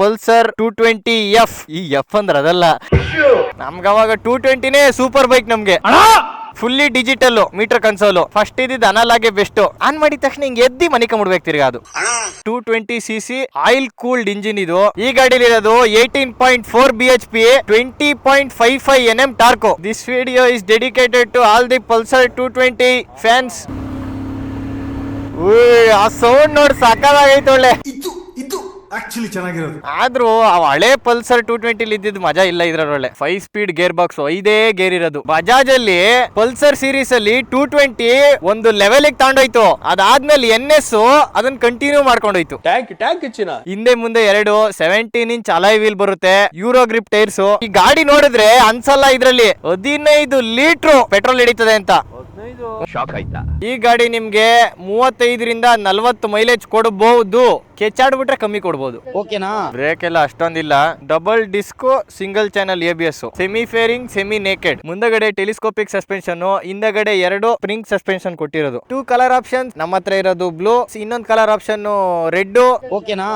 Pulsar 220F. ಈ F ಅಂದ್ರೆ ಅದಲ್ಲ, ನಮ್ಗೆ ಅವಾಗ 220ನೇ ಸೂಪರ್ ಬೈಕ್. ನಮ್ಗೆ ಫುಲ್ಲಿ ಡಿಜಿಟಲ್ ಮೀಟರ್ ಕನ್ಸೋಲು. ಫಸ್ಟ್ ಇದ್ದಿದ್ದು ಅನಲಾಗೆ ಬೆಸ್ಟ್. ಆನ್ ಮಾಡಿದ ತಕ್ಷಣ ಹಿಂಗೆ ಎದ್ದಿ ಮನಿ ಕಮ್ಬಿಡ್ಬೇಕು ತಿರ್ಗಾ. ಅದು 220cc ಆಯಿಲ್ ಕೂಲ್ಡ್ ಇಂಜಿನ್ ಇದು. ಈ ಗಾಡಿಲಿ ಇರೋದು 18.4 bhp, 20.55 Nm torque. This video is dedicated to all the Pulsar 220 fans. ಆ ಸೌಂಡ್ ನೋಡಿ ಸಾಕಾಗೈತೆ. ಒಳ್ಳೆ ಆಕ್ಚುಲಿ ಚೆನ್ನಾಗಿರೋದು. ಆದ್ರೂ ಹಳೆ ಪಲ್ಸರ್ 220 ಇದ್ದಿದ್ದು ಮಜಾ ಇಲ್ಲ ಇದ್ರೊಳ್ಳೆ. 5 ಸ್ಪೀಡ್ ಗೇರ್ ಬಾಕ್ಸ್, 5 ಗೇರ್ ಇರೋದು. ಬಜಾಜ್ ಅಲ್ಲಿ ಪಲ್ಸರ್ ಸೀರೀಸ್ ಅಲ್ಲಿ 220 ಒಂದು ಲೆವೆಲ್ ತಗೊಂಡೋಯ್ತು. ಅದಾದ್ಮೇಲೆ NS ಅದನ್ನ ಕಂಟಿನ್ಯೂ ಮಾಡ್ಕೊಂಡೋಯ್ತು. ಹಿಂದೆ ಮುಂದೆ 2 17 ಇಂಚ್ ಅಲಾಯ್ ವೀಲ್ ಬರುತ್ತೆ, ಯೂರೋ ಗ್ರಿಪ್ ಟೈರ್ಸ್. ಈ ಗಾಡಿ ನೋಡಿದ್ರೆ ಅನ್ಸಲ್ಲ ಇದ್ರಲ್ಲಿ 15 ಲೀಟರ್ ಪೆಟ್ರೋಲ್ ಹಿಡಿತದೆ ಅಂತ. ಶಾಕ್ ಆಯ್ತಾ? ಈ ಗಾಡಿ ನಿಮ್ಗೆ 35ರಿಂದ 40 ಮೈಲೇಜ್ ಕೊಡಬಹುದು. ಕೆಚ್ಚಾಡ್ಬಿಟ್ರೆ ಕಮ್ಮಿ ಕೊಡ್ಬೋದು. ಓಕೆನಾ? ಬ್ರೇಕ್ ಎಲ್ಲ ಅಷ್ಟೊಂದಿಲ್ಲ. Double disc, single channel ABS, semi fairing, semi naked. ಮುಂದಗಡೆ ಟೆಲಿಸ್ಕೋಪಿಕ್ ಸಸ್ಪೆನ್ಷನ್, ಹಿಂದಗಡೆ 2 ಸ್ಪ್ರಿಂಗ್ ಸಸ್ಪೆನ್ಷನ್ ಕೊಟ್ಟಿರೋದು. 2 ಕಲರ್ ಆಪ್ಷನ್ ನಮ್ಮ ಹತ್ರ ಇರೋದು ಬ್ಲೂ, ಇನ್ನೊಂದು ಕಲರ್ ಆಪ್ಷನ್ ರೆಡ್. ಓಕೆನಾ?